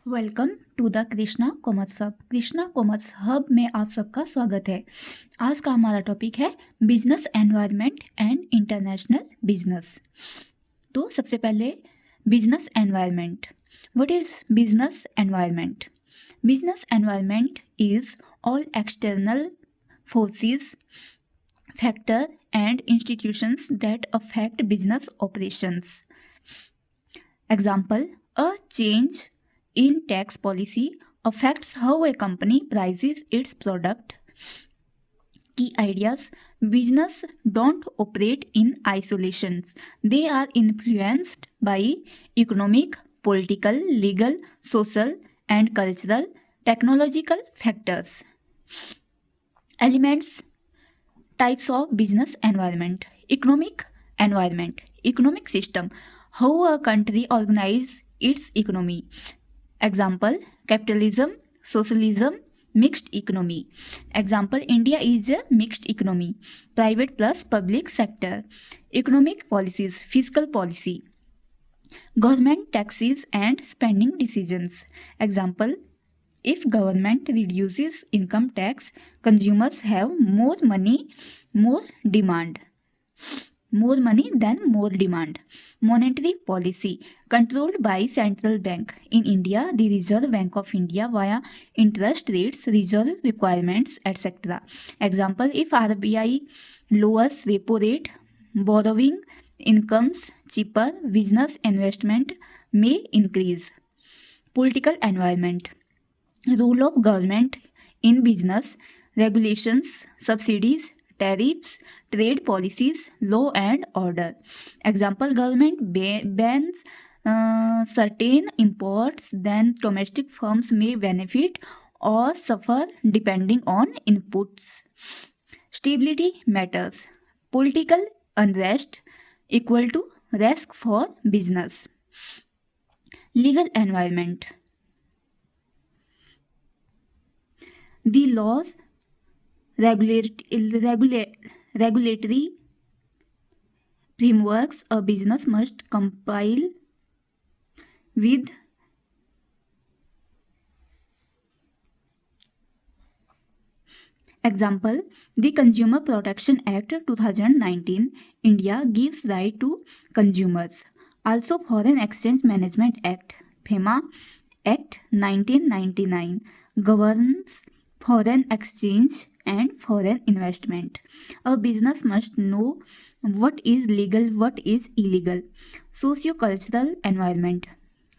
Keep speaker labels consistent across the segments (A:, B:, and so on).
A: Welcome to the Krishna commerce hub. Krishna commerce hub में आप सबका स्वागत है। आज का हमारा टॉपिक है business environment and international business. तो सबसे पहले business environment. What is business environment? Business environment is all external forces, factor and institutions that affect business operations. Example, a change in tax policy affects how a company prices its product. Key ideas: business don't operate in isolations. They are influenced by economic, political, legal, social and cultural, technological factors. Elements: types of business environment. Economic system, how a country organizes its economy. Example, capitalism, socialism, mixed economy. Example, India is a mixed economy, private plus public sector. Economic policies, fiscal policy, government taxes and spending decisions. Example, if government reduces income tax, consumers have more money than more demand. Monetary policy, controlled by central bank. In India, the Reserve Bank of India via interest rates, reserve requirements, etc. Example, if RBI lowers repo rate, borrowing incomes cheaper, business investment may increase. Political environment, role of government in business, regulations, subsidies, tariffs, trade policies, law and order. Example, government bans certain imports, then domestic firms may benefit or suffer depending on inputs. Stability matters. Political unrest equal to risk for business. Legal environment. The laws, regulatory frameworks a business must comply with. Example, the Consumer Protection Act 2019, India gives right to consumers. Also, Foreign Exchange Management Act, FEMA Act 1999, governs foreign exchange and foreign investment. A business must know what is legal, what is illegal. Socio-cultural environment.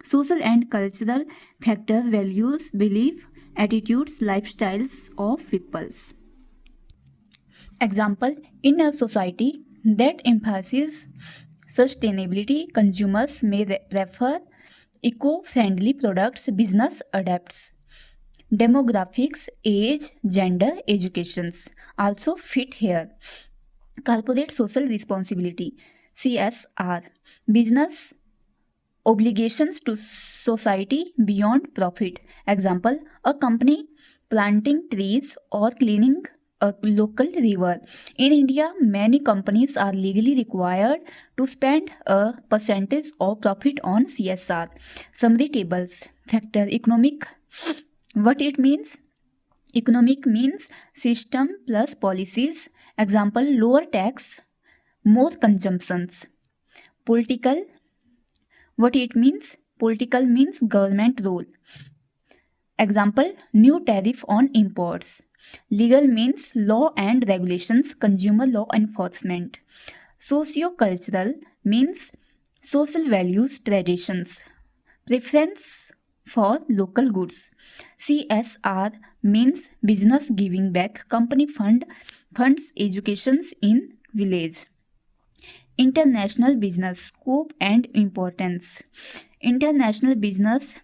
A: Social and cultural factors, values, belief, attitudes, lifestyles of peoples. Example, in a society that emphasizes sustainability, consumers may prefer eco-friendly products, business adapts. Demographics, age, gender, educations also fit here. Corporate social responsibility, CSR, business obligations to society beyond profit. Example, a company planting trees or cleaning a local river. In India, many companies are legally required to spend a percentage of profit on CSR. Summary tables. Factor economic. What it means? Economic means system plus policies. Example, lower tax, more consumptions. Political. What it means? Political means government role. Example, new tariff on imports. Legal means law and regulations, consumer law enforcement. Socio-cultural means social values, traditions, preference for local goods. CSR means business giving back, company funds educations in village. International business scope and importance. International business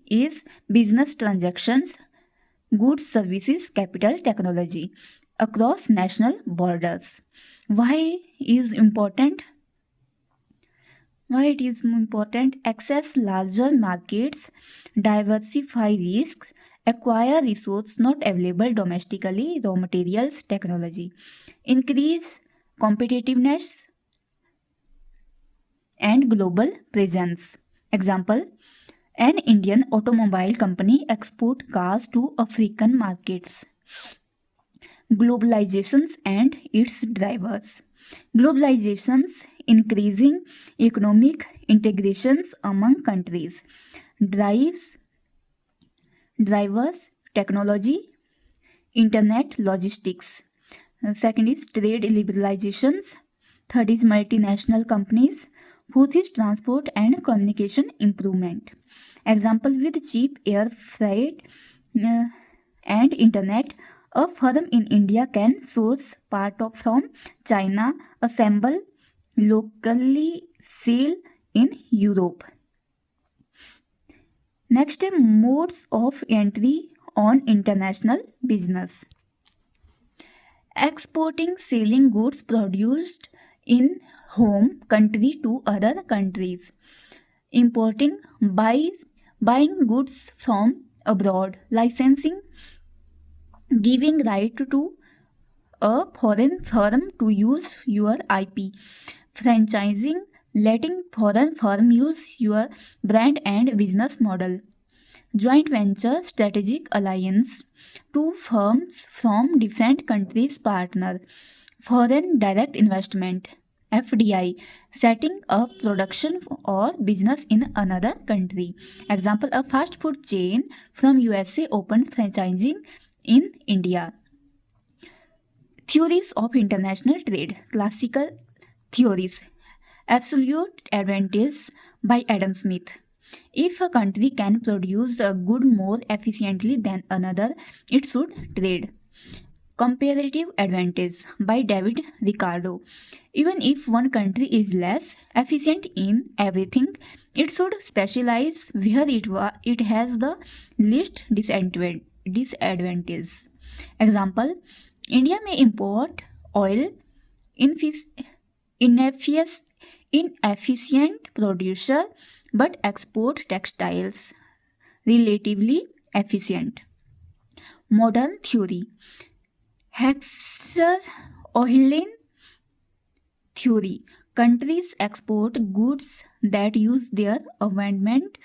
A: is business transactions, goods, services, capital, technology across national borders. Why is important? Why it is important? Access larger markets, diversify risks, acquire resources not available domestically, raw materials, technology, increase competitiveness and global presence. Example, An Indian automobile company export cars to African markets. Globalizations and its drivers. Globalizations, increasing economic integrations among countries. Drivers, technology, internet, logistics. Second is trade liberalizations. Third is multinational companies. Fourth is transport and communication improvement. Example with cheap air freight and internet, a firm in India can source part from China, assemble locally, sell in Europe. Next, modes of entry on international business. Exporting, selling goods produced in home country to other countries. Importing, buying goods from abroad. Licensing, giving right to a foreign firm to use your IP. Franchising, letting foreign firm use your brand and business model. Joint venture, strategic alliance, two firms from different countries partner. Foreign direct investment, FDI, setting up production or business in another country. Example, a fast food chain from USA opens franchising in India. Theories of international trade. Classical theories. Absolute advantage by Adam Smith. If a country can produce a good more efficiently than another, it should trade. Comparative advantage by David Ricardo. Even if one country is less efficient in everything, it should specialize where it has the least disadvantage. Example, India may import oil, inefficient producer, but export textiles, relatively efficient. Modern theory. Hexer-Ohlin theory. Countries export goods that use their environment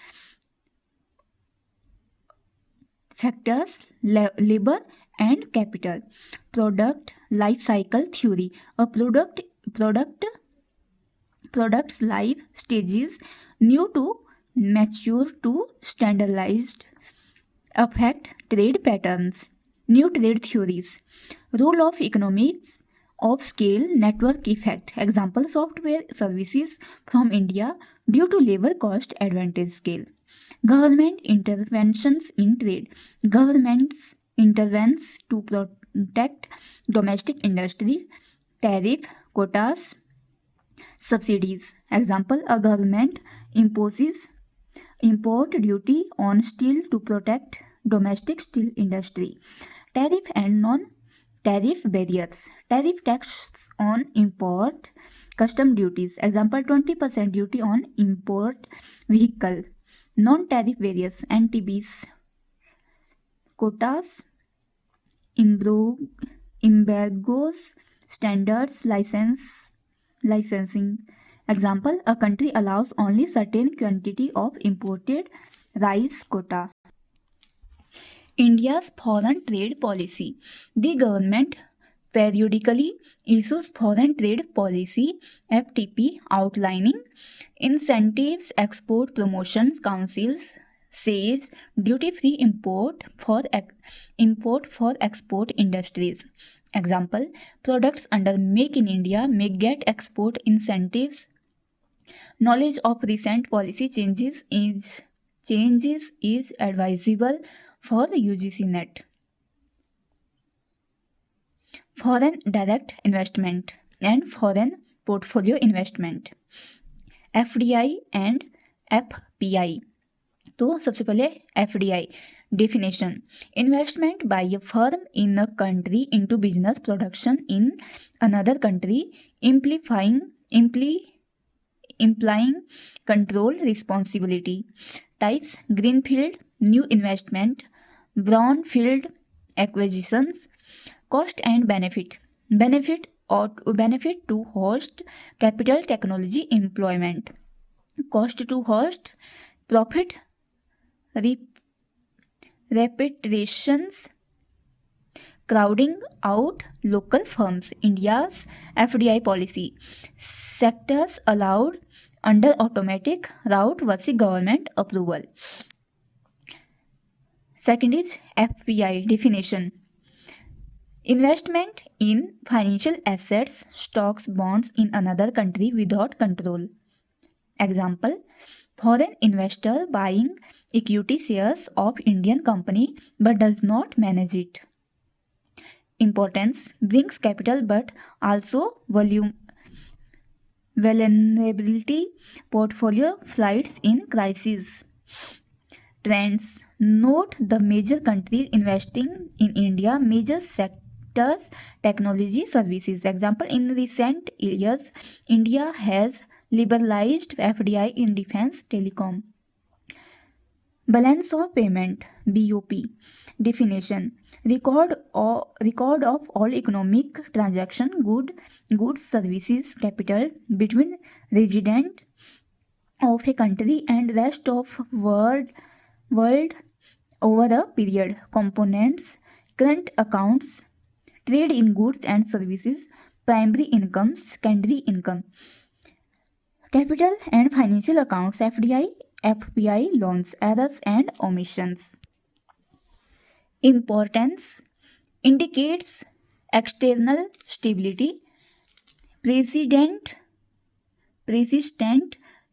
A: factors, labor and capital. Product life cycle theory. A product's life stages, new to mature to standardized, affect trade patterns. New trade theories. Role of economics of scale, network effect. Example, software services from India due to labor cost advantage scale. Government interventions in trade. Governments intervenes to protect domestic industry. Tariff, quotas, subsidies. Example, a government imposes import duty on steel to protect domestic steel industry. Tariff and non-tariff barriers. Tariff tax on import, custom duties. Example, 20% duty on import vehicle. Non-tariff barriers, NTBs, quotas, embargoes, standards, licensing. Example, a country allows only certain quantity of imported rice quota. India's foreign trade policy. The government periodically issues foreign trade policy FTP outlining incentives. Export promotions councils says duty-free import for export industries. Example, products under Make in India may get export incentives. Knowledge of recent policy changes is advisable for UGC net. Foreign direct investment and foreign portfolio investment, FDI and FPI. तो सबसे पहले FDI definition, investment by a firm in a country into business production in another country, implying control responsibility. Types, greenfield, new investment, brownfield acquisitions. Cost and benefit, benefit to host, capital, technology, employment. Cost to host, profit Repetitions crowding out local firms. India's FDI policy. Sectors allowed under automatic route versus government approval. Second is FPI definition. Investment in financial assets, stocks, bonds in another country without control. Example, foreign investor buying equity shares of Indian company but does not manage it. Importance, brings capital but also vulnerability, portfolio flights in crisis. Trends, note the major countries investing in India, major sectors, technology, services. Example, in recent years, India has liberalized FDI in defense, telecom. Balance of payment, BOP. Definition, record of all economic transaction, goods, services, capital between resident of a country and rest of world over a period. Components, current accounts, trade in goods and services, primary income, secondary income. Capital and financial accounts, FDI, FPI, loans, errors and omissions. Importance, indicates external stability, persistent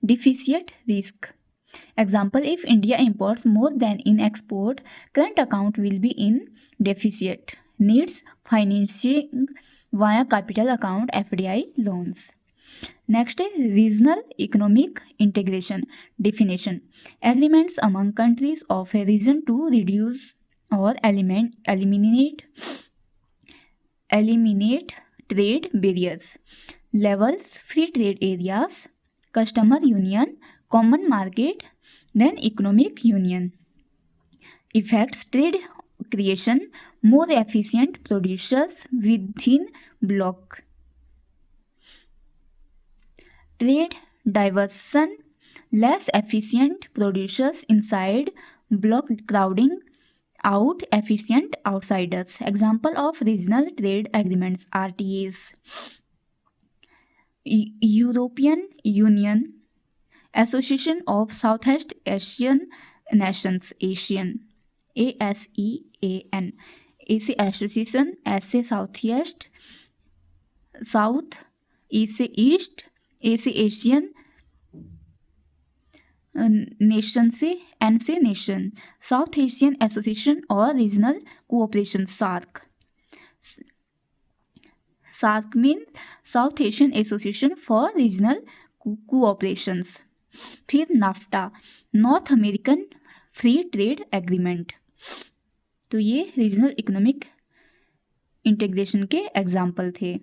A: deficit risk. Example, if India imports more than in export, current account will be in deficit. Needs financing via capital account, FDI, loans. Next is regional economic integration. Definition, agreements among countries of a region to reduce or eliminate trade barriers. Levels, free trade areas, customer union, common market, then economic union. Effects, trade creation, more efficient producers within bloc. Trade diversion, less efficient producers inside bloc crowding out efficient outsiders. Example of regional trade agreements, RTAs. European Union, Association of Southeast Asian Nations, ASEAN, ASEAN, AC Association, SA Southeast, South, East, AC Asian nation से NC nation, South Asian Association or Regional Cooperation, SAARC. SAARC means South Asian Association for Regional Cooperations. फिर NAFTA, north American free trade agreement. तो ये regional economic integration के example थे.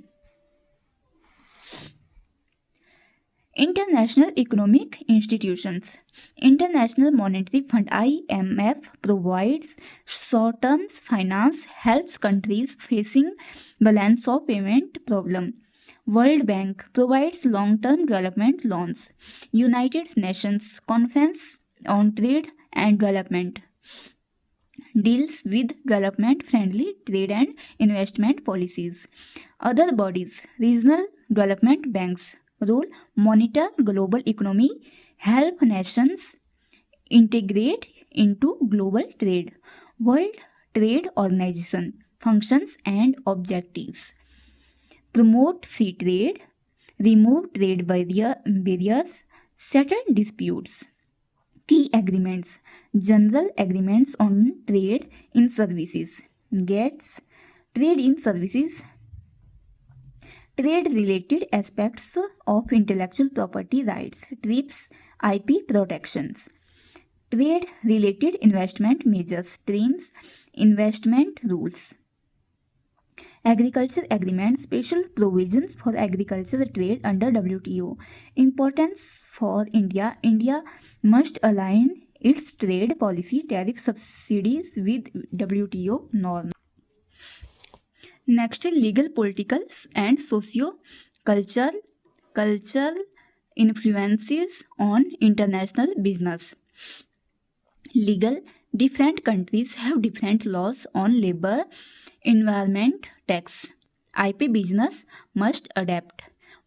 A: International economic institutions. International Monetary Fund, IMF, provides short-term finance, helps countries facing balance of payment problem. World Bank provides long-term development loans. United Nations Conference on Trade and Development deals with development-friendly trade and investment policies. Other bodies, regional development banks, role, monitor global economy, help nations integrate into global trade. World Trade Organization, functions and objectives: promote free trade, remove trade barriers, settle disputes. Key agreements, general agreements on trade in services, GATS, trade in services, trade-related aspects of intellectual property rights, TRIPS, IP protections. Trade-related investment measures, TRIMS, investment rules. Agriculture agreement, special provisions for agricultural trade under WTO. Importance for India. India must align its trade policy, tariff subsidies with WTO norms. Next, legal, political and socio-cultural influences on international business. Legal, different countries have different laws on labor, environment, tax. IP business must adapt.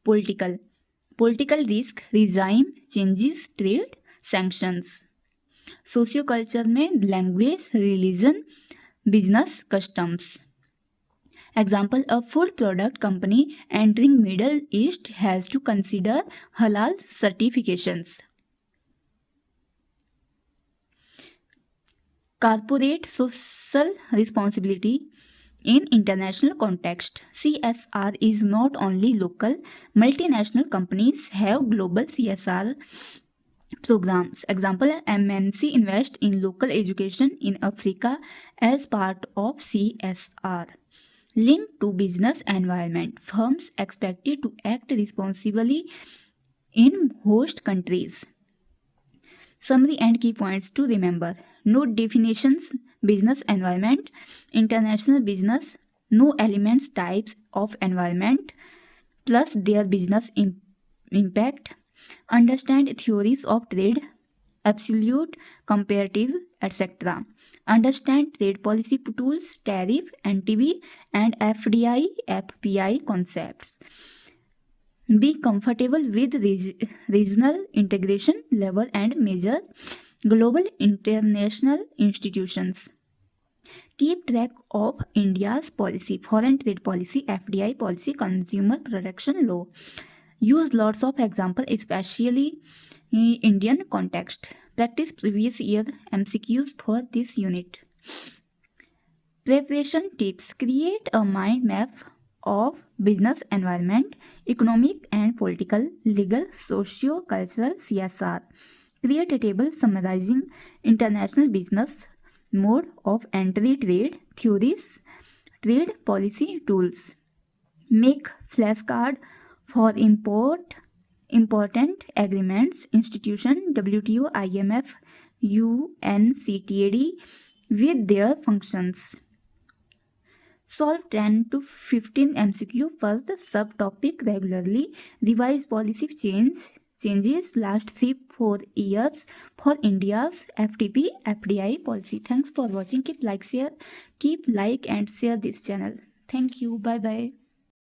A: Political, political risk, regime changes, trade, sanctions. Socioculture में language, religion, business, customs. Example, a food product company entering Middle East has to consider halal certifications. Corporate social responsibility in international context. CSR is not only local, multinational companies have global CSR programs. Example, MNC invest in local education in Africa as part of CSR. Linked to business environment, firms expected to act responsibly in host countries. Summary and key points to remember. Note definitions, business environment, international business, no elements types of environment, plus their business impact. Understand theories of trade, absolute, comparative, etc. Understand trade policy tools, tariff, NTB, and FDI, FPI concepts. Be comfortable with regional integration level and measure global international institutions. Keep track of India's policy, foreign trade policy, FDI policy, consumer protection law. Use lots of example, especially in Indian context. Practice previous year MCQs for this unit. Preparation tips. Create a mind map of business environment, economic and political, legal, socio-cultural, CSR. Create a table summarizing international business, mode of entry, trade, theories, trade policy tools. Make flashcard for important agreements, institution, WTO, IMF, UNCTAD with their functions. Solve 10 to 15 MCQ per subtopic regularly. Revise policy changes last 3-4 years for India's FTP FDI policy. Thanks for watching. Keep like and share this channel. Thank you. Bye bye.